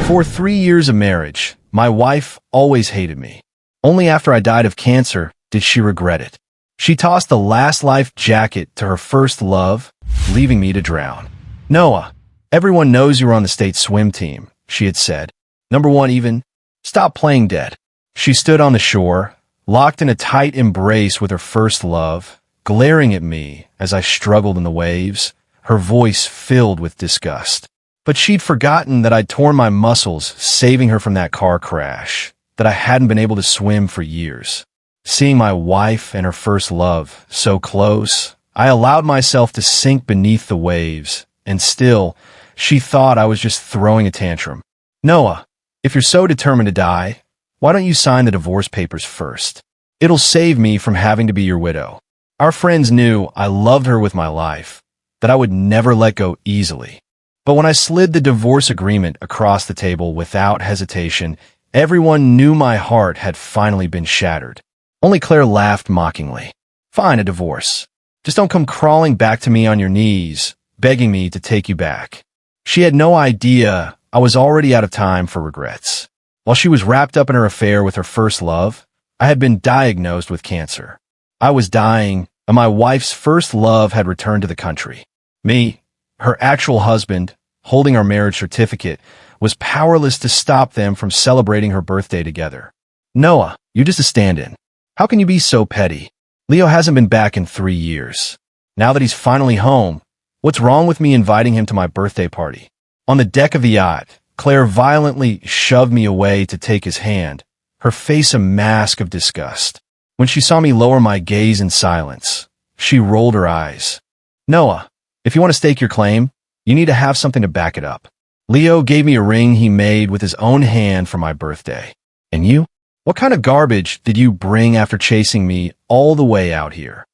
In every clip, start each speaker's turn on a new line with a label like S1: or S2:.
S1: For 3 years of marriage, my wife always hated me. Only after I died of cancer did she regret it. She tossed the last life jacket to her first love, leaving me to drown. "Noah, everyone knows you were on the state swim team," she had said. "Number one even, stop playing dead." She stood on the shore, locked in a tight embrace with her first love, glaring at me as I struggled in the waves, her voice filled with disgust. But she'd forgotten that I'd torn my muscles saving her from that car crash, that I hadn't been able to swim for years. Seeing my wife and her first love so close, I allowed myself to sink beneath the waves, and still, she thought I was just throwing a tantrum. "Noah, if you're so determined to die, why don't you sign the divorce papers first? It'll save me from having to be your widow." Our friends knew I loved her with my life, that I would never let go easily. But when I slid the divorce agreement across the table without hesitation, everyone knew my heart had finally been shattered. Only Claire laughed mockingly. "Fine, a divorce. Just don't come crawling back to me on your knees, begging me to take you back." She had no idea I was already out of time for regrets. While she was wrapped up in her affair with her first love, I had been diagnosed with cancer. I was dying, and my wife's first love had returned to the country. Me, her actual husband, holding our marriage certificate, was powerless to stop them from celebrating her birthday together. "Noah, you're just a stand-in. How can you be so petty? Leo hasn't been back in 3 years. Now that he's finally home, what's wrong with me inviting him to my birthday party?" On the deck of the yacht, Claire violently shoved me away to take his hand, her face a mask of disgust. When she saw me lower my gaze in silence, she rolled her eyes. "Noah, if you want to stake your claim, you need to have something to back it up. Leo gave me a ring he made with his own hand for my birthday. And you? What kind of garbage did you bring after chasing me all the way out here?"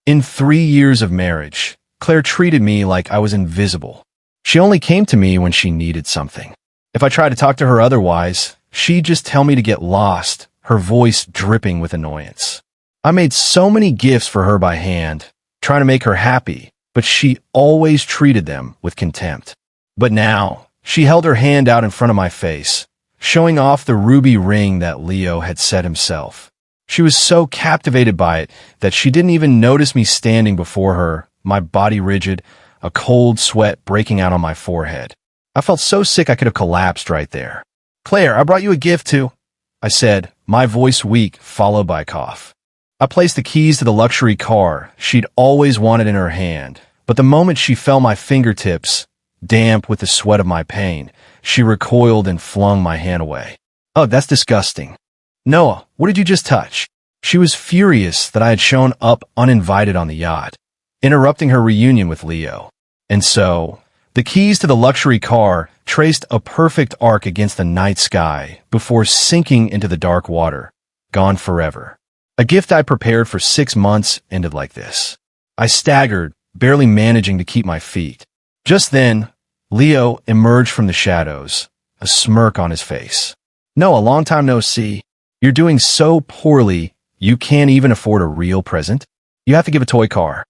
S1: In 3 years of marriage, Claire treated me like I was invisible. She only came to me when she needed something. If I tried to talk to her otherwise, she'd just tell me to get lost, her voice dripping with annoyance. I made so many gifts for her by hand, trying to make her happy, but she always treated them with contempt. But now, she held her hand out in front of my face, showing off the ruby ring that Leo had set himself. She was so captivated by it that she didn't even notice me standing before her, my body rigid, a cold sweat breaking out on my forehead. I felt so sick I could have collapsed right there. "Claire, I brought you a gift too," I said, my voice weak, followed by a cough. I placed the keys to the luxury car she'd always wanted in her hand, but the moment she felt my fingertips, damp with the sweat of my pain, she recoiled and flung my hand away. "Oh, that's disgusting. Noah, what did you just touch?" She was furious that I had shown up uninvited on the yacht, interrupting her reunion with Leo. And so, the keys to the luxury car traced a perfect arc against the night sky before sinking into the dark water, gone forever. A gift I prepared for 6 months ended like this. I staggered, barely managing to keep my feet. Just then, Leo emerged from the shadows, a smirk on his face. "No, a long time no see. You're doing so poorly, you can't even afford a real present. You have to give a toy car."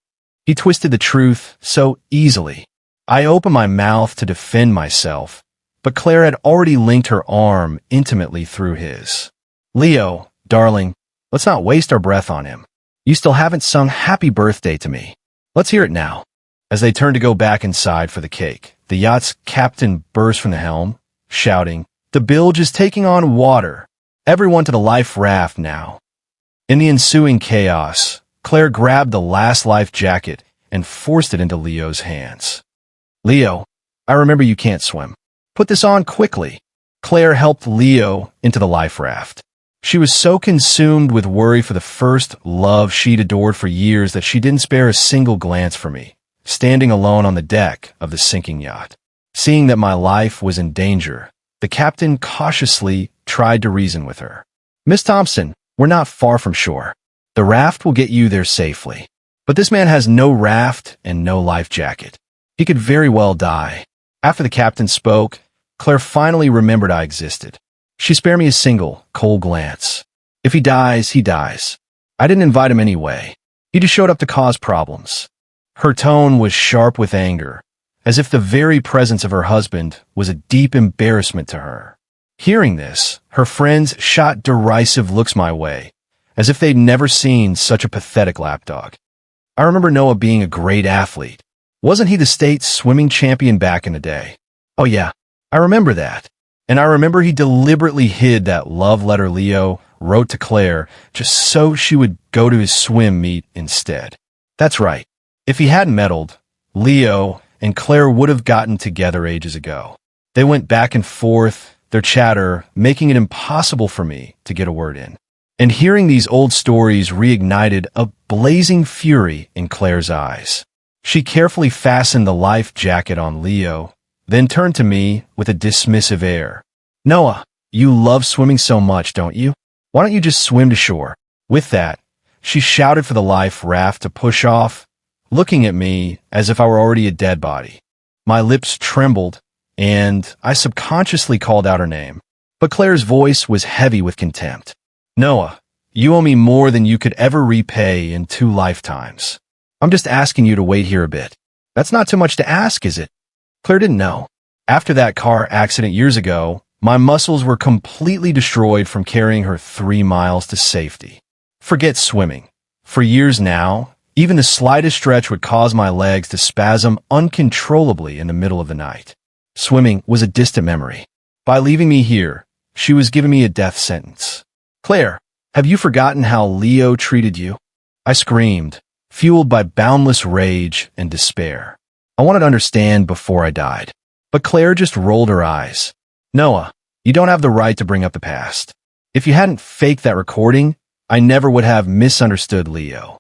S1: He twisted the truth so easily. I opened my mouth to defend myself, but Claire had already linked her arm intimately through his. "Leo, darling, let's not waste our breath on him. You still haven't sung happy birthday to me. Let's hear it now." As they turned to go back inside for the cake, the yacht's captain burst from the helm, shouting, "The bilge is taking on water. Everyone to the life raft now." In the ensuing chaos, Claire grabbed the last life jacket and forced it into Leo's hands. "Leo, I remember you can't swim. Put this on quickly." Claire helped Leo into the life raft. She was so consumed with worry for the first love she'd adored for years that she didn't spare a single glance for me, standing alone on the deck of the sinking yacht. Seeing that my life was in danger, the captain cautiously tried to reason with her. "Miss Thompson, we're not far from shore. The raft will get you there safely. But this man has no raft and no life jacket. He could very well die." After the captain spoke, Claire finally remembered I existed. She spared me a single, cold glance. "If he dies, he dies. I didn't invite him anyway. He just showed up to cause problems." Her tone was sharp with anger, as if the very presence of her husband was a deep embarrassment to her. Hearing this, her friends shot derisive looks my way, as if they'd never seen such a pathetic lapdog. I remember Noah being a great athlete. Wasn't he the state swimming champion back in the day? Oh yeah, I remember that. And I remember he deliberately hid that love letter Leo wrote to Claire just so she would go to his swim meet instead. That's right. If he hadn't meddled, Leo and Claire would have gotten together ages ago. They went back and forth, their chatter making it impossible for me to get a word in. And hearing these old stories reignited a blazing fury in Claire's eyes. She carefully fastened the life jacket on Leo, then turned to me with a dismissive air. Noah, you love swimming so much, don't you? Why don't you just swim to shore? With that, she shouted for the life raft to push off, looking at me as if I were already a dead body. My lips trembled, and I subconsciously called out her name. But Claire's voice was heavy with contempt. Noah, you owe me more than you could ever repay in 2 lifetimes. I'm just asking you to wait here a bit. That's not too much to ask, is it? Claire didn't know. After that car accident years ago, my muscles were completely destroyed from carrying her 3 miles to safety. Forget swimming. For years now, even the slightest stretch would cause my legs to spasm uncontrollably in the middle of the night. Swimming was a distant memory. By leaving me here, she was giving me a death sentence. Claire, have you forgotten how Leo treated you? I screamed, fueled by boundless rage and despair. I wanted to understand before I died. But Claire just rolled her eyes. Noah, you don't have the right to bring up the past. If you hadn't faked that recording, I never would have misunderstood Leo.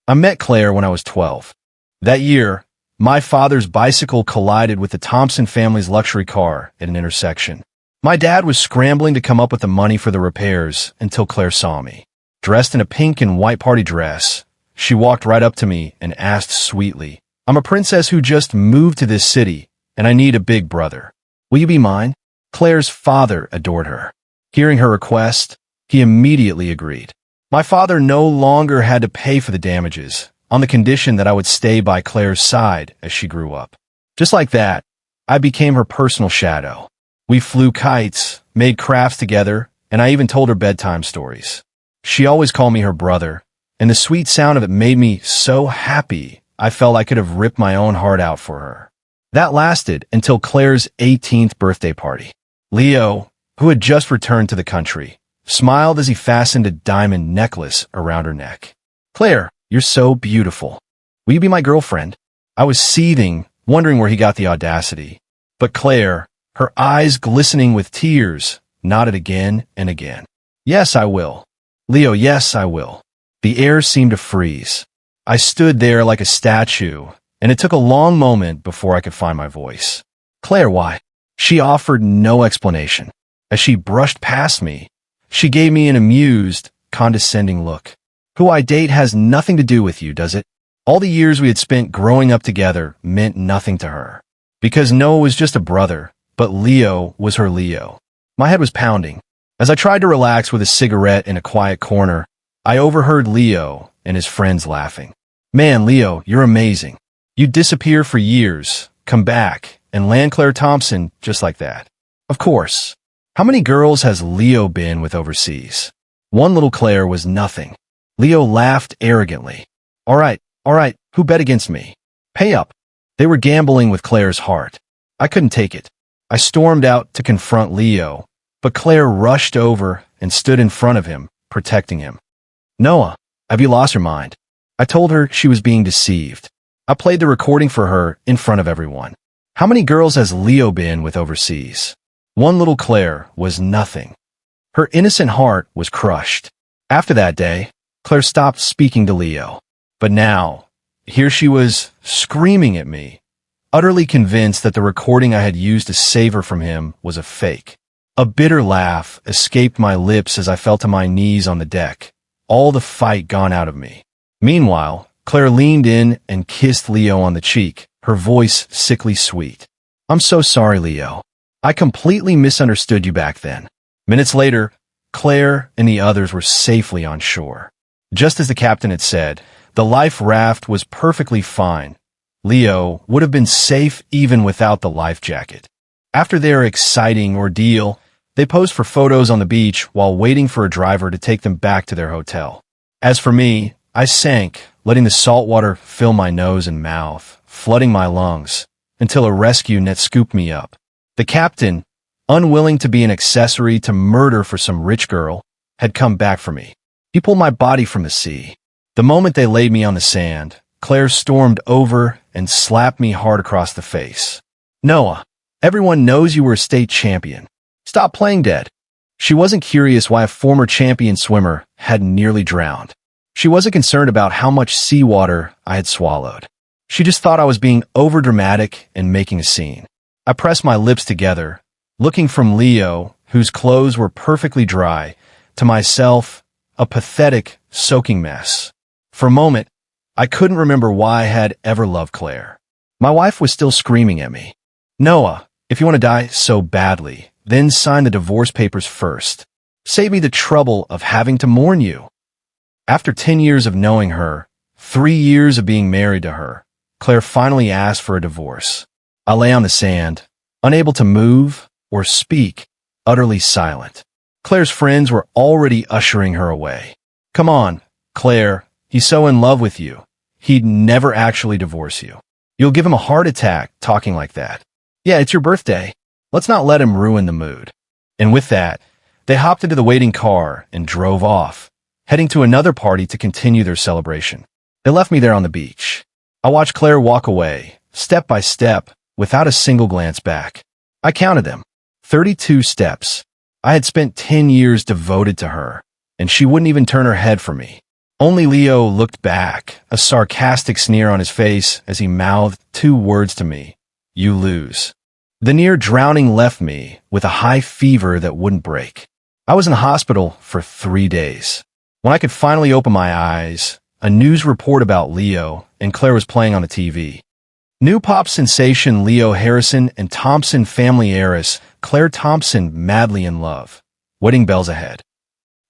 S1: I met Claire when I was 12. That year, my father's bicycle collided with the Thompson family's luxury car at an intersection. My dad was scrambling to come up with the money for the repairs until Claire saw me. Dressed in a pink and white party dress, she walked right up to me and asked sweetly, I'm a princess who just moved to this city, and I need a big brother. Will you be mine? Claire's father adored her. Hearing her request, he immediately agreed. My father no longer had to pay for the damages, on the condition that I would stay by Claire's side as she grew up. Just like that, I became her personal shadow. We flew kites, made crafts together, and I even told her bedtime stories. She always called me her brother, and the sweet sound of it made me so happy I felt I could have ripped my own heart out for her. That lasted until Claire's 18th birthday party. Leo, who had just returned to the country, smiled as he fastened a diamond necklace around her neck. Claire, you're so beautiful. Will you be my girlfriend? I was seething, wondering where he got the audacity. But Claire, her eyes glistening with tears, nodded again and again. Yes, I will. Leo, yes, I will. The air seemed to freeze. I stood there like a statue, and it took a long moment before I could find my voice. Claire, why? She offered no explanation. As she brushed past me, she gave me an amused, condescending look. Who I date has nothing to do with you, does it? All the years we had spent growing up together meant nothing to her. Because Noah was just a brother, but Leo was her Leo. My head was pounding. As I tried to relax with a cigarette in a quiet corner, I overheard Leo and his friends laughing. Man, Leo, you're amazing. You'd disappear for years, come back, and land Claire Thompson just like that. Of course. How many girls has Leo been with overseas? One little Claire was nothing. Leo laughed arrogantly. All right, who bet against me? Pay up. They were gambling with Claire's heart. I couldn't take it. I stormed out to confront Leo, but Claire rushed over and stood in front of him, protecting him. Noah, have you lost your mind? I told her she was being deceived. I played the recording for her in front of everyone. How many girls has Leo been with overseas? One little Claire was nothing. Her innocent heart was crushed. After that day, Claire stopped speaking to Leo. But now, here she was screaming at me, utterly convinced that the recording I had used to save her from him was a fake. A bitter laugh escaped my lips as I fell to my knees on the deck, all the fight gone out of me. Meanwhile, Claire leaned in and kissed Leo on the cheek, her voice sickly sweet. I'm so sorry, Leo. I completely misunderstood you back then. Minutes later, Claire and the others were safely on shore. Just as the captain had said, the life raft was perfectly fine, Leo would have been safe even without the life jacket. After their exciting ordeal, they posed for photos on the beach while waiting for a driver to take them back to their hotel. As for me, I sank, letting the salt water fill my nose and mouth, flooding my lungs, until a rescue net scooped me up. The captain, unwilling to be an accessory to murder for some rich girl, had come back for me. He pulled my body from the sea. The moment they laid me on the sand, Claire stormed over and slapped me hard across the face. "Noah, everyone knows you were a state champion. Stop playing dead." She wasn't curious why a former champion swimmer had nearly drowned. She wasn't concerned about how much seawater I had swallowed. She just thought I was being overdramatic and making a scene. I pressed my lips together, looking from Leo, whose clothes were perfectly dry, to myself, a pathetic, soaking mess. For a moment, I couldn't remember why I had ever loved Claire. My wife was still screaming at me. "Noah, if you want to die so badly, then sign the divorce papers first. Save me the trouble of having to mourn you." After 10 years of knowing her, 3 years of being married to her, Claire finally asked for a divorce. I lay on the sand, unable to move or speak, utterly silent. Claire's friends were already ushering her away. "Come on, Claire, he's so in love with you. He'd never actually divorce you. You'll give him a heart attack talking like that. Yeah, it's your birthday. Let's not let him ruin the mood." And with that, they hopped into the waiting car and drove off, heading to another party to continue their celebration. They left me there on the beach. I watched Claire walk away, step by step, without a single glance back. I counted them. 32 steps. I had spent 10 years devoted to her, and she wouldn't even turn her head from me. Only Leo looked back, a sarcastic sneer on his face as he mouthed 2 words to me: "You lose." The near drowning left me with a high fever that wouldn't break. I was in the hospital for 3 days. When I could finally open my eyes, a news report about Leo and Claire was playing on the TV. New pop sensation Leo Harrison and Thompson family heiress Claire Thompson madly in love. Wedding bells ahead.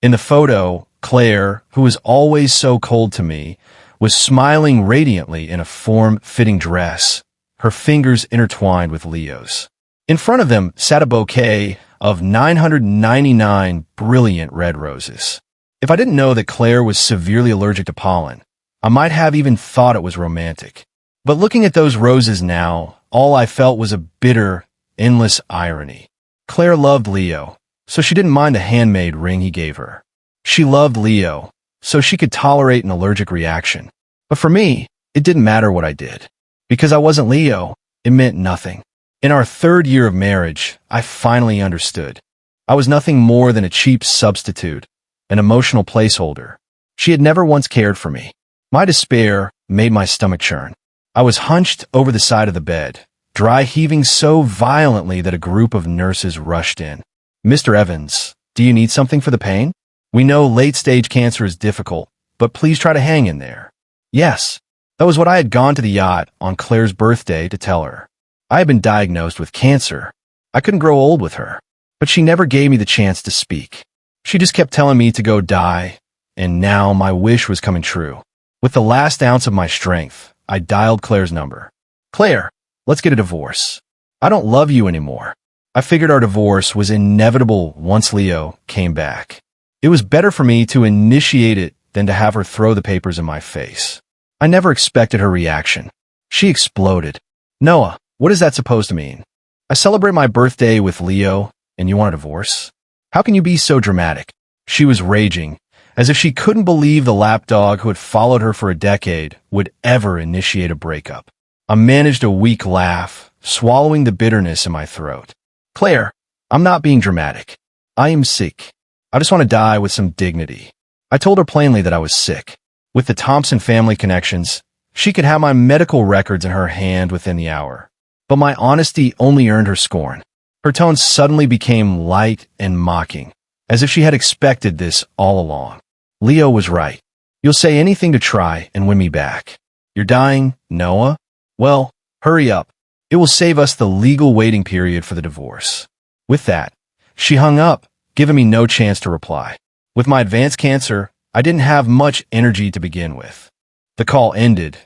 S1: In the photo, Claire, who was always so cold to me, was smiling radiantly in a form-fitting dress, her fingers intertwined with Leo's. In front of them sat a bouquet of 999 brilliant red roses. If I didn't know that Claire was severely allergic to pollen, I might have even thought it was romantic. But looking at those roses now, all I felt was a bitter, endless irony. Claire loved Leo, so she didn't mind the handmade ring he gave her. She loved Leo, so she could tolerate an allergic reaction. But for me, it didn't matter what I did. Because I wasn't Leo, it meant nothing. In our 3rd year of marriage, I finally understood. I was nothing more than a cheap substitute, an emotional placeholder. She had never once cared for me. My despair made my stomach churn. I was hunched over the side of the bed, dry heaving so violently that a group of nurses rushed in. "Mr. Evans, do you need something for the pain? We know late-stage cancer is difficult, but please try to hang in there." Yes, that was what I had gone to the yacht on Claire's birthday to tell her. I had been diagnosed with cancer. I couldn't grow old with her, but she never gave me the chance to speak. She just kept telling me to go die, and now my wish was coming true. With the last ounce of my strength, I dialed Claire's number. "Claire, let's get a divorce. I don't love you anymore." I figured our divorce was inevitable once Leo came back. It was better for me to initiate it than to have her throw the papers in my face. I never expected her reaction. She exploded. "Noah, what is that supposed to mean? I celebrate my birthday with Leo, and you want a divorce? How can you be so dramatic?" She was raging, as if she couldn't believe the lapdog who had followed her for a decade would ever initiate a breakup. I managed a weak laugh, swallowing the bitterness in my throat. "Claire, I'm not being dramatic. I am sick. I just want to die with some dignity." I told her plainly that I was sick. With the Thompson family connections, she could have my medical records in her hand within the hour. But my honesty only earned her scorn. Her tone suddenly became light and mocking, as if she had expected this all along. Leo was right. "You'll say anything to try and win me back. You're dying, Noah? Well, hurry up. It will save us the legal waiting period for the divorce." With that, she hung up, giving me no chance to reply. With my advanced cancer, I didn't have much energy to begin with. The call ended,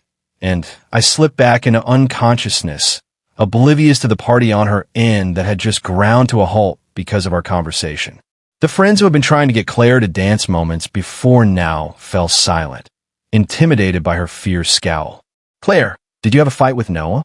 S1: and I slipped back into unconsciousness, oblivious to the party on her end that had just ground to a halt because of our conversation. The friends who had been trying to get Claire to dance moments before now fell silent, intimidated by her fierce scowl. "Claire, did you have a fight with Noah?"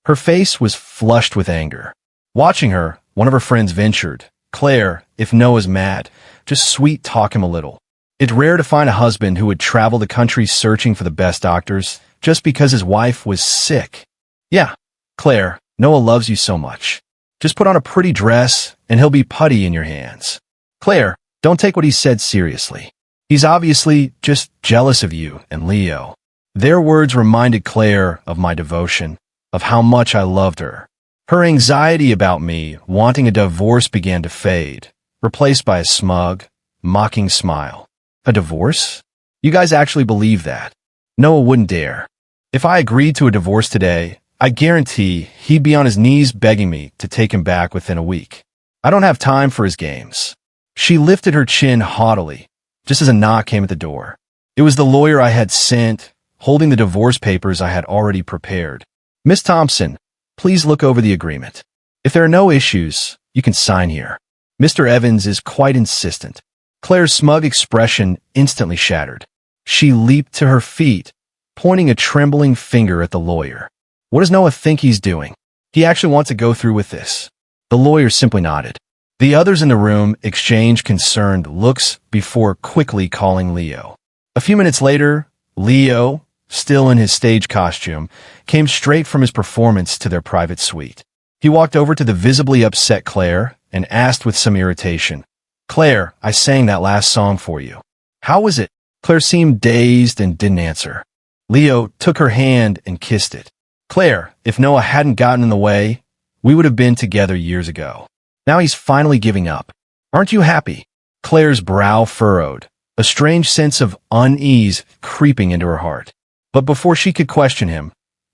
S1: Her face was flushed with anger. Watching her, one of her friends ventured, "Claire, if Noah's mad, just sweet-talk him a little. It's rare to find a husband who would travel the country searching for the best doctors just because his wife was sick. Yeah, Claire, Noah loves you so much. Just put on a pretty dress and he'll be putty in your hands. Claire, don't take what he said seriously. He's obviously just jealous of you and Leo." Their words reminded Claire of my devotion, of how much I loved her. Her anxiety about me wanting a divorce began to fade, replaced by a smug, mocking smile. "A divorce? You guys actually believe that?" Noah wouldn't dare. If I agreed to a divorce today, I guarantee he'd be on his knees begging me to take him back within a week. I don't have time for his games. She lifted her chin haughtily, just as a knock came at the door. It was the lawyer I had sent, holding the divorce papers I had already prepared. "Miss Thompson, please look over the agreement. If there are no issues, you can sign here. Mr. Evans is quite insistent." Claire's smug expression instantly shattered. She leaped to her feet, pointing a trembling finger at the lawyer. "What does Noah think he's doing? He actually wants to go through with this?" The lawyer simply nodded. The others in the room exchanged concerned looks before quickly calling Leo. A few minutes later, Leo, still in his stage costume, came straight from his performance to their private suite. He walked over to the visibly upset Claire and asked with some irritation, "Claire, I sang that last song for you. How was it?" Claire seemed dazed and didn't answer. Leo took her hand and kissed it. "Claire, if Noah hadn't gotten in the way, we would have been together years ago. Now he's finally giving up. Aren't you happy?" Claire's brow furrowed, a strange sense of unease creeping into her heart. But before she could question him,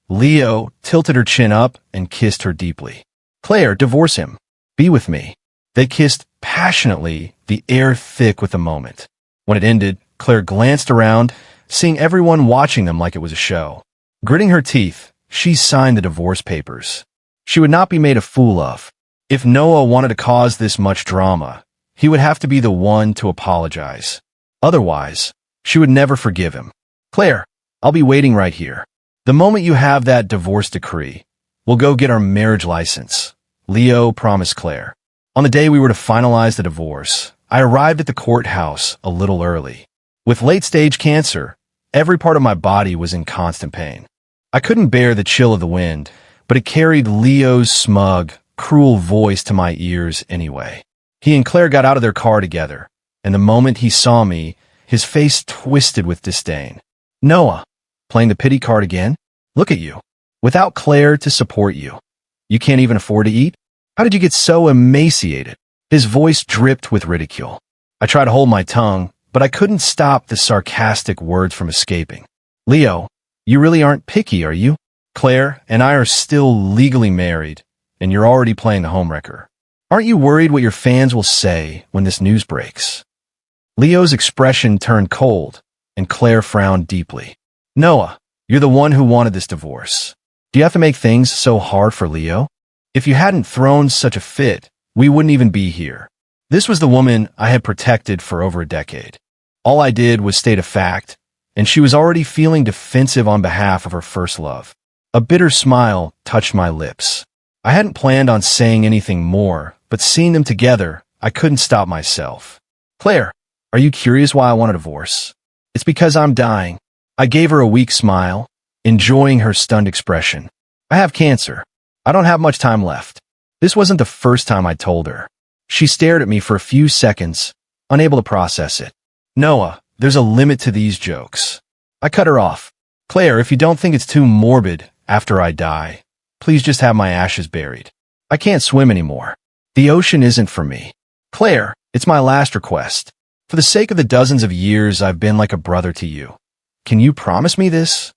S1: Leo tilted her chin up and kissed her deeply. "Claire, divorce him. Be with me." They kissed passionately, the air thick with the moment. When it ended, Claire glanced around, seeing everyone watching them like it was a show. Gritting her teeth, she signed the divorce papers. She would not be made a fool of. If Noah wanted to cause this much drama, he would have to be the one to apologize. Otherwise, she would never forgive him. "Claire, I'll be waiting right here. The moment you have that divorce decree, we'll go get our marriage license," Leo promised Claire. On the day we were to finalize the divorce, I arrived at the courthouse a little early. With late-stage cancer, every part of my body was in constant pain. I couldn't bear the chill of the wind, but it carried Leo's smug, cruel voice to my ears anyway. He and Claire got out of their car together, and the moment he saw me, his face twisted with disdain. "Noah, playing the pity card again? Look at you. Without Claire to support you, you can't even afford to eat? How did you get so emaciated?" His voice dripped with ridicule. I tried to hold my tongue, but I couldn't stop the sarcastic words from escaping. "Leo, you really aren't picky, are you? Claire and I are still legally married, and you're already playing the homewrecker. Aren't you worried what your fans will say when this news breaks?" Leo's expression turned cold, and Claire frowned deeply. "Noah, you're the one who wanted this divorce. Do you have to make things so hard for Leo? If you hadn't thrown such a fit, we wouldn't even be here." This was the woman I had protected for over a decade. All I did was state a fact, and she was already feeling defensive on behalf of her first love. A bitter smile touched my lips. I hadn't planned on saying anything more, but seeing them together, I couldn't stop myself. "Claire, are you curious why I want a divorce?" "It's because I'm dying." I gave her a weak smile, enjoying her stunned expression. "I have cancer. I don't have much time left." This wasn't the first time I told her. She stared at me for a few seconds, unable to process it. "Noah, there's a limit to these jokes." I cut her off. "Claire, if you don't think it's too morbid after I die, please just have my ashes buried. I can't swim anymore. The ocean isn't for me. Claire, it's my last request. For the sake of the dozens of years I've been like a brother to you, can you promise me this?"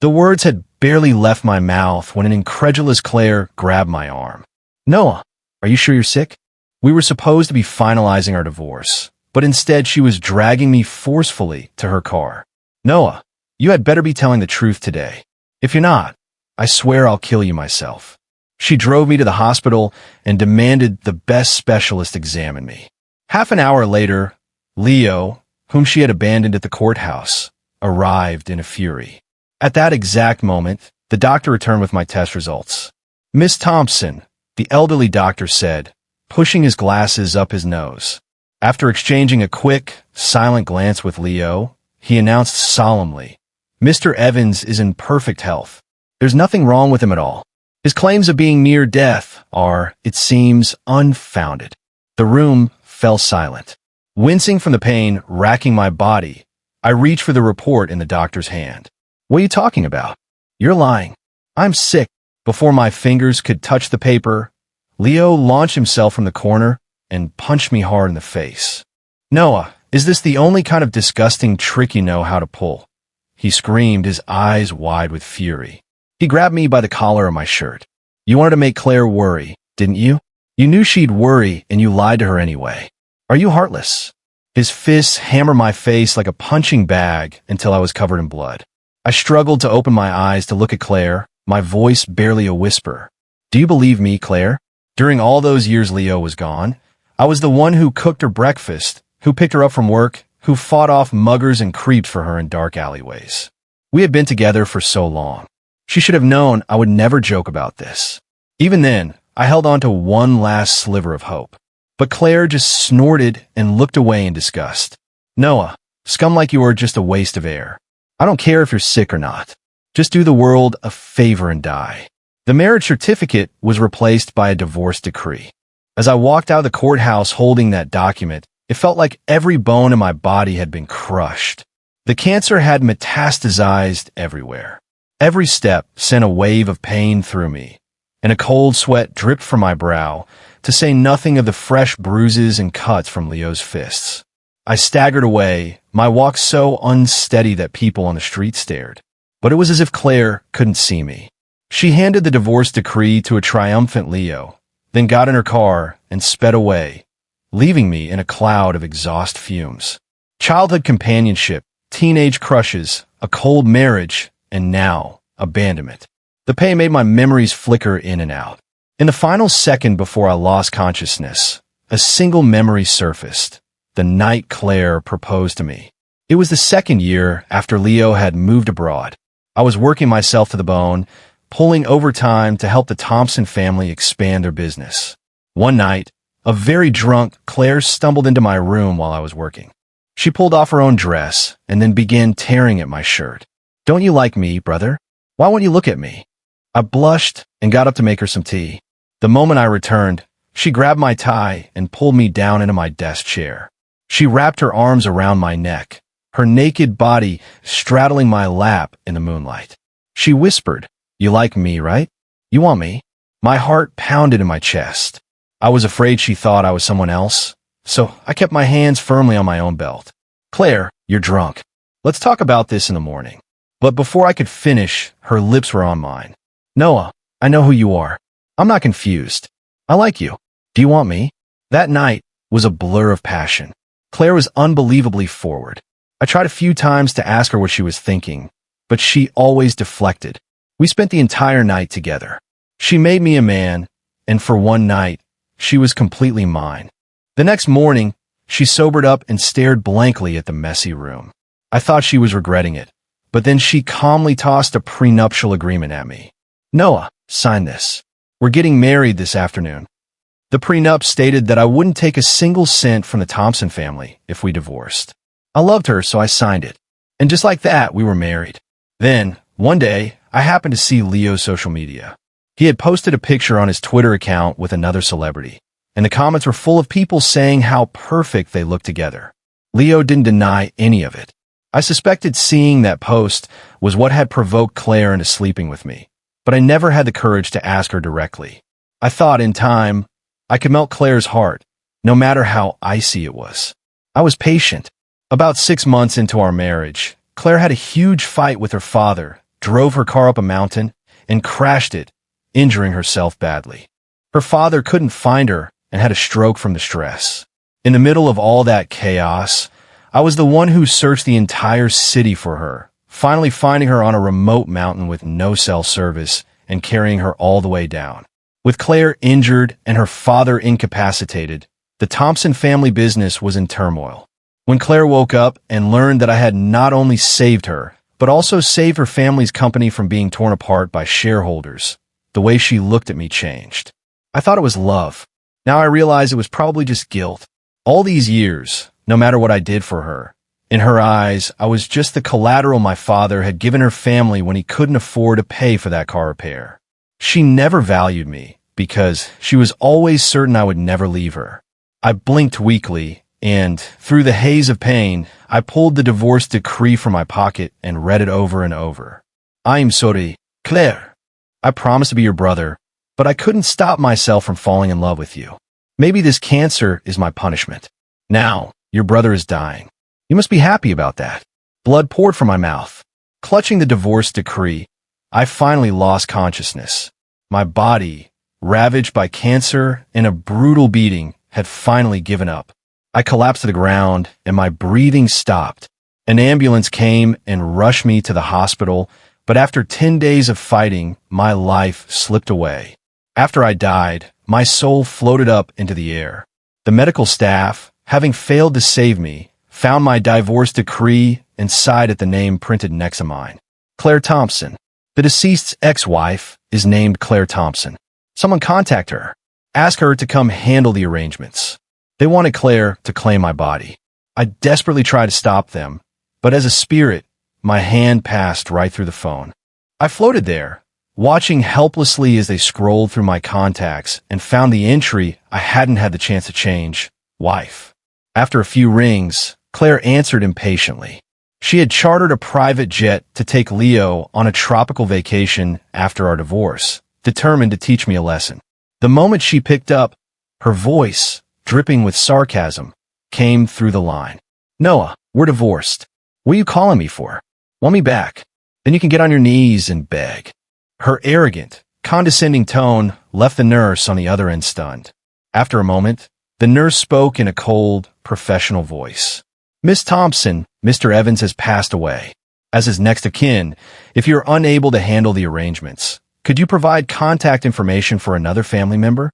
S1: The words had barely left my mouth when an incredulous Claire grabbed my arm. "Noah, are you sure you're sick?" We were supposed to be finalizing our divorce, but instead she was dragging me forcefully to her car. "Noah, you had better be telling the truth today. If you're not, I swear I'll kill you myself. She drove me to the hospital and demanded the best specialist examine me. Half an hour later, Leo, whom she had abandoned at the courthouse, arrived in a fury. At that exact moment, the doctor returned with my test results. "Miss Thompson," the elderly doctor said, pushing his glasses up his nose. After exchanging a quick, silent glance with Leo, he announced solemnly, "Mr. Evans is in perfect health. There's nothing wrong with him at all. His claims of being near death are, it seems, unfounded." The room fell silent. Wincing from the pain racking my body, I reached for the report in the doctor's hand. "What are you talking about? You're lying. I'm sick." Before my fingers could touch the paper, Leo launched himself from the corner and punched me hard in the face. "Noah, is this the only kind of disgusting trick you know how to pull?" He screamed, his eyes wide with fury. He grabbed me by the collar of my shirt. "You wanted to make Claire worry, didn't you? You knew she'd worry and you lied to her anyway. Are you heartless?" His fists hammered my face like a punching bag until I was covered in blood. I struggled to open my eyes to look at Claire, my voice barely a whisper. "Do you believe me, Claire? During all those years Leo was gone, I was the one who cooked her breakfast, who picked her up from work, who fought off muggers and creeps for her in dark alleyways. We had been together for so long. She should have known I would never joke about this. Even then, I held on to one last sliver of hope. But Claire just snorted and looked away in disgust. "Noah, scum like you are just a waste of air. I don't care if you're sick or not. Just do the world a favor and die." The marriage certificate was replaced by a divorce decree. As I walked out of the courthouse holding that document, it felt like every bone in my body had been crushed. The cancer had metastasized everywhere. Every step sent a wave of pain through me, and a cold sweat dripped from my brow, to say nothing of the fresh bruises and cuts from Leo's fists. I staggered away, my walk so unsteady that people on the street stared. But it was as if Claire couldn't see me. She handed the divorce decree to a triumphant Leo, then got in her car and sped away, leaving me in a cloud of exhaust fumes. Childhood companionship, teenage crushes, a cold marriage, and now, abandonment. The pain made my memories flicker in and out. In the final second before I lost consciousness, a single memory surfaced: the night Claire proposed to me. It was the second year after Leo had moved abroad. I was working myself to the bone, pulling overtime to help the Thompson family expand their business. One night, a very drunk Claire stumbled into my room while I was working. She pulled off her own dress and then began tearing at my shirt. "Don't you like me, brother? Why won't you look at me?" I blushed and got up to make her some tea. The moment I returned, she grabbed my tie and pulled me down into my desk chair. She wrapped her arms around my neck, her naked body straddling my lap in the moonlight. She whispered, "You like me, right? You want me?" My heart pounded in my chest. I was afraid she thought I was someone else, so I kept my hands firmly on my own belt. "Claire, you're drunk. Let's talk about this in the morning." But before I could finish, her lips were on mine. "Noah, I know who you are. I'm not confused. I like you. Do you want me?" That night was a blur of passion. Claire was unbelievably forward. I tried a few times to ask her what she was thinking, but she always deflected. We spent the entire night together. She made me a man, and for one night, she was completely mine. The next morning, she sobered up and stared blankly at the messy room. I thought she was regretting it, but then she calmly tossed a prenuptial agreement at me. "Noah, sign this. We're getting married this afternoon." The prenup stated that I wouldn't take a single cent from the Thompson family if we divorced. I loved her, so I signed it. And just like that, we were married. Then, one day, I happened to see Leo's social media. He had posted a picture on his Twitter account with another celebrity, and the comments were full of people saying how perfect they looked together. Leo didn't deny any of it. I suspected seeing that post was what had provoked Claire into sleeping with me, but I never had the courage to ask her directly. I thought in time, I could melt Claire's heart, no matter how icy it was. I was patient. About 6 months into our marriage, Claire had a huge fight with her father, drove her car up a mountain, and crashed it, injuring herself badly. Her father couldn't find her and had a stroke from the stress. In the middle of all that chaos, I was the one who searched the entire city for her, finally finding her on a remote mountain with no cell service and carrying her all the way down. With Claire injured and her father incapacitated, the Thompson family business was in turmoil. When Claire woke up and learned that I had not only saved her, but also saved her family's company from being torn apart by shareholders, the way she looked at me changed. I thought it was love. Now I realize it was probably just guilt. All these years, no matter what I did for her, in her eyes, I was just the collateral my father had given her family when he couldn't afford to pay for that car repair. She never valued me because she was always certain I would never leave her. I blinked weakly, and through the haze of pain, I pulled the divorce decree from my pocket and read it over and over. I'm sorry, Claire. I promised to be your brother, but I couldn't stop myself from falling in love with you. Maybe this cancer is my punishment. Now, your brother is dying. You must be happy about that. Blood poured from my mouth. Clutching the divorce decree, I finally lost consciousness. My body, ravaged by cancer and a brutal beating, had finally given up. I collapsed to the ground and my breathing stopped. An ambulance came and rushed me to the hospital, but after 10 days of fighting, my life slipped away. After I died, my soul floated up into the air. The medical staff, having failed to save me, found my divorce decree and sighed at the name printed next to mine. Claire Thompson. The deceased's ex-wife is named Claire Thompson. Someone contact her. Ask her to come handle the arrangements. They wanted Claire to claim my body. I desperately tried to stop them, but as a spirit, my hand passed right through the phone. I floated there, watching helplessly as they scrolled through my contacts and found the entry I hadn't had the chance to change: wife. After a few rings, Claire answered impatiently. She had chartered a private jet to take Leo on a tropical vacation after our divorce, determined to teach me a lesson. The moment she picked up, her voice, dripping with sarcasm, came through the line. Noah, we're divorced. What are you calling me for? Want me back? Then you can get on your knees and beg. Her arrogant, condescending tone left the nurse on the other end stunned. After a moment, the nurse spoke in a cold, professional voice. Miss Thompson, Mr. Evans has passed away. As his next of kin, if you're unable to handle the arrangements, could you provide contact information for another family member?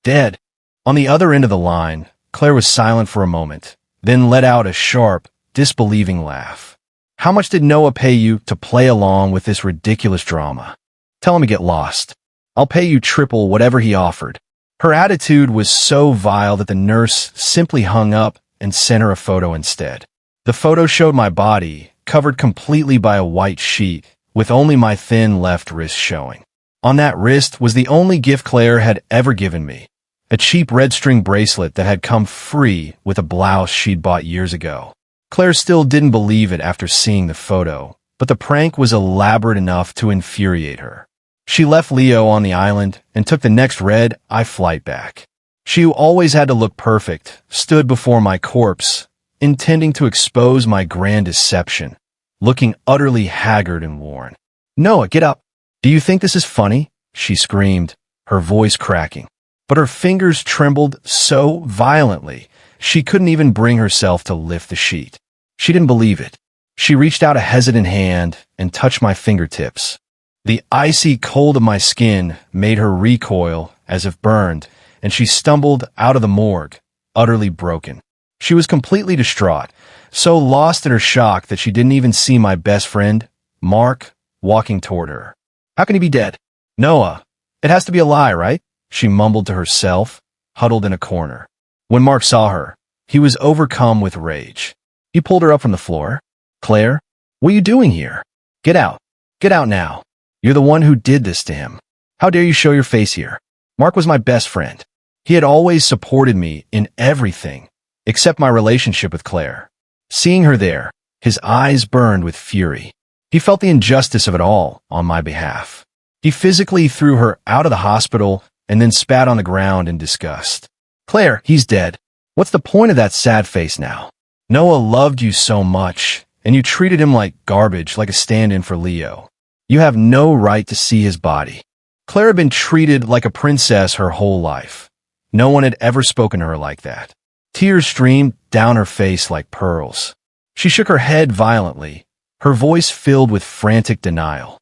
S1: Dead. On the other end of the line, Claire was silent for a moment, then let out a sharp, disbelieving laugh. How much did Noah pay you to play along with this ridiculous drama? Tell him to get lost. I'll pay you triple whatever he offered. Her attitude was so vile that the nurse simply hung up and sent her a photo instead. The photo showed my body, covered completely by a white sheet, with only my thin left wrist showing. On that wrist was the only gift Claire had ever given me, a cheap red string bracelet that had come free with a blouse she'd bought years ago. Claire still didn't believe it after seeing the photo, but the prank was elaborate enough to infuriate her. She left Leo on the island and took the next red-eye flight back. She, who always had to look perfect, stood before my corpse, intending to expose my grand deception, looking utterly haggard and worn. Noah, get up. Do you think this is funny? She screamed, her voice cracking. But her fingers trembled so violently, she couldn't even bring herself to lift the sheet. She didn't believe it. She reached out a hesitant hand and touched my fingertips. The icy cold of my skin made her recoil as if burned, and she stumbled out of the morgue, utterly broken. She was completely distraught, so lost in her shock that she didn't even see my best friend, Mark, walking toward her. How can he be dead? Noah, it has to be a lie, right? She mumbled to herself, huddled in a corner. When Mark saw her, he was overcome with rage. He pulled her up from the floor. Claire, what are you doing here? Get out. Get out now. You're the one who did this to him. How dare you show your face here? Mark was my best friend. He had always supported me in everything, except my relationship with Claire. Seeing her there, his eyes burned with fury. He felt the injustice of it all on my behalf. He physically threw her out of the hospital and then spat on the ground in disgust. Claire, he's dead. What's the point of that sad face now? Noah loved you so much, and you treated him like garbage, like a stand-in for Leo. You have no right to see his body. Claire had been treated like a princess her whole life. No one had ever spoken to her like that. Tears streamed down her face like pearls. She shook her head violently, her voice filled with frantic denial.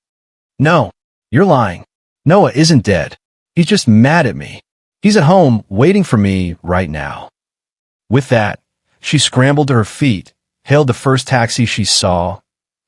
S1: "No, you're lying. Noah isn't dead. He's just mad at me. He's at home waiting for me right now." With that, she scrambled to her feet, hailed the first taxi she saw,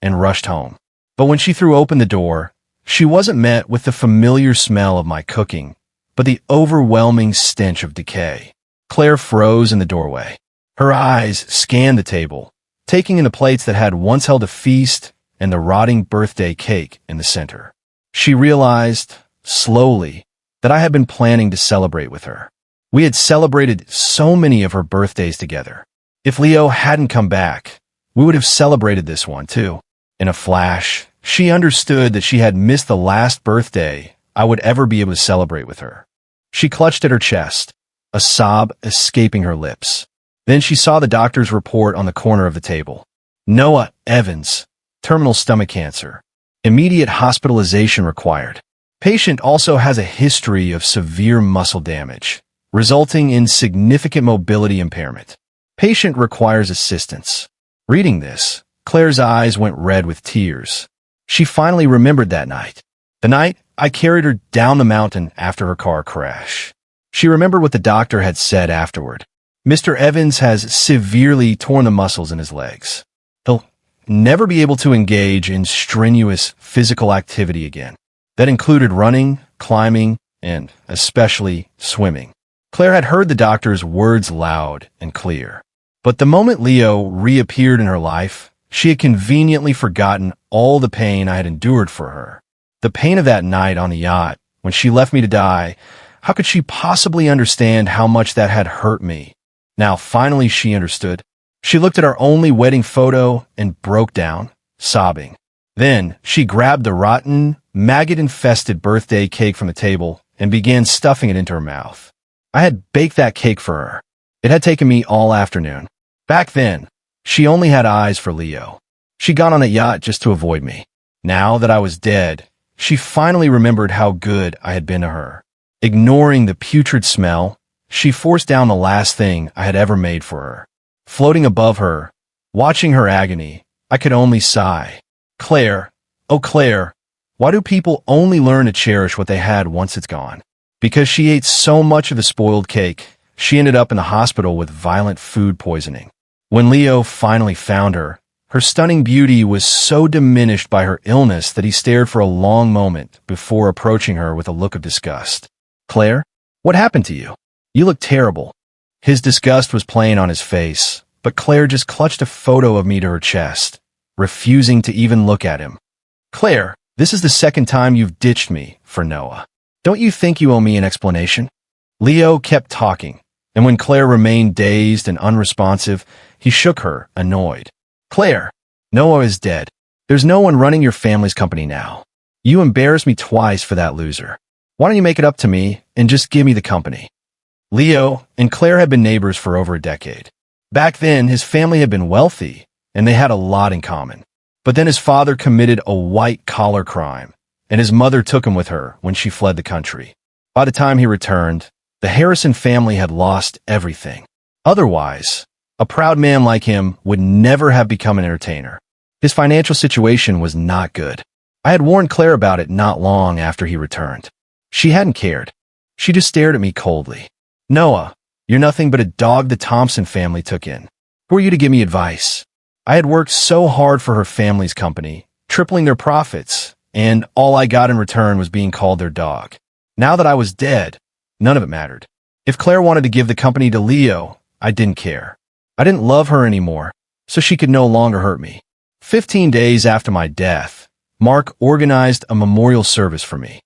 S1: and rushed home. But when she threw open the door, she wasn't met with the familiar smell of my cooking, but the overwhelming stench of decay. Claire froze in the doorway. Her eyes scanned the table, taking in the plates that had once held a feast and the rotting birthday cake in the center. She realized, slowly, that I had been planning to celebrate with her. We had celebrated so many of her birthdays together. If Leo hadn't come back, we would have celebrated this one too. In a flash, she understood that she had missed the last birthday I would ever be able to celebrate with her. She clutched at her chest, a sob escaping her lips. Then she saw the doctor's report on the corner of the table. Noah Evans, terminal stomach cancer. Immediate hospitalization required. Patient also has a history of severe muscle damage, resulting in significant mobility impairment. Patient requires assistance. Reading this, Claire's eyes went red with tears. She finally remembered that night. The night I carried her down the mountain after her car crash. She remembered what the doctor had said afterward. Mr. Evans has severely torn the muscles in his legs. He'll never be able to engage in strenuous physical activity again. That included running, climbing, and especially swimming. Claire had heard the doctor's words loud and clear. But the moment Leo reappeared in her life, she had conveniently forgotten all the pain I had endured for her. The pain of that night on the yacht, when she left me to die, how could she possibly understand how much that had hurt me? Now finally she understood. She looked at our only wedding photo and broke down, sobbing. Then she grabbed the rotten, maggot-infested birthday cake from the table and began stuffing it into her mouth. I had baked that cake for her. It had taken me all afternoon. Back then, she only had eyes for Leo. She'd gone on a yacht just to avoid me. Now that I was dead, she finally remembered how good I had been to her. Ignoring the putrid smell, she forced down the last thing I had ever made for her. Floating above her, watching her agony, I could only sigh. Claire, oh Claire, why do people only learn to cherish what they had once it's gone? Because she ate so much of the spoiled cake, she ended up in the hospital with violent food poisoning. When Leo finally found her, her stunning beauty was so diminished by her illness that he stared for a long moment before approaching her with a look of disgust. Claire, what happened to you? You look terrible. His disgust was plain on his face, but Claire just clutched a photo of me to her chest, refusing to even look at him. Claire, this is the second time you've ditched me for Noah. Don't you think you owe me an explanation? Leo kept talking, and when Claire remained dazed and unresponsive, he shook her, annoyed. Claire, Noah is dead. There's no one running your family's company now. You embarrassed me twice for that loser. Why don't you make it up to me and just give me the company? Leo and Claire had been neighbors for over a decade. Back then, his family had been wealthy, and they had a lot in common. But then his father committed a white-collar crime, and his mother took him with her when she fled the country. By the time he returned, the Harrison family had lost everything. Otherwise, a proud man like him would never have become an entertainer. His financial situation was not good. I had warned Claire about it not long after he returned. She hadn't cared. She just stared at me coldly. Noah, you're nothing but a dog the Thompson family took in. Who are you to give me advice? I had worked so hard for her family's company, tripling their profits, and all I got in return was being called their dog. Now that I was dead, none of it mattered. If Claire wanted to give the company to Leo, I didn't care. I didn't love her anymore, so she could no longer hurt me. 15 days after my death, Mark organized a memorial service for me.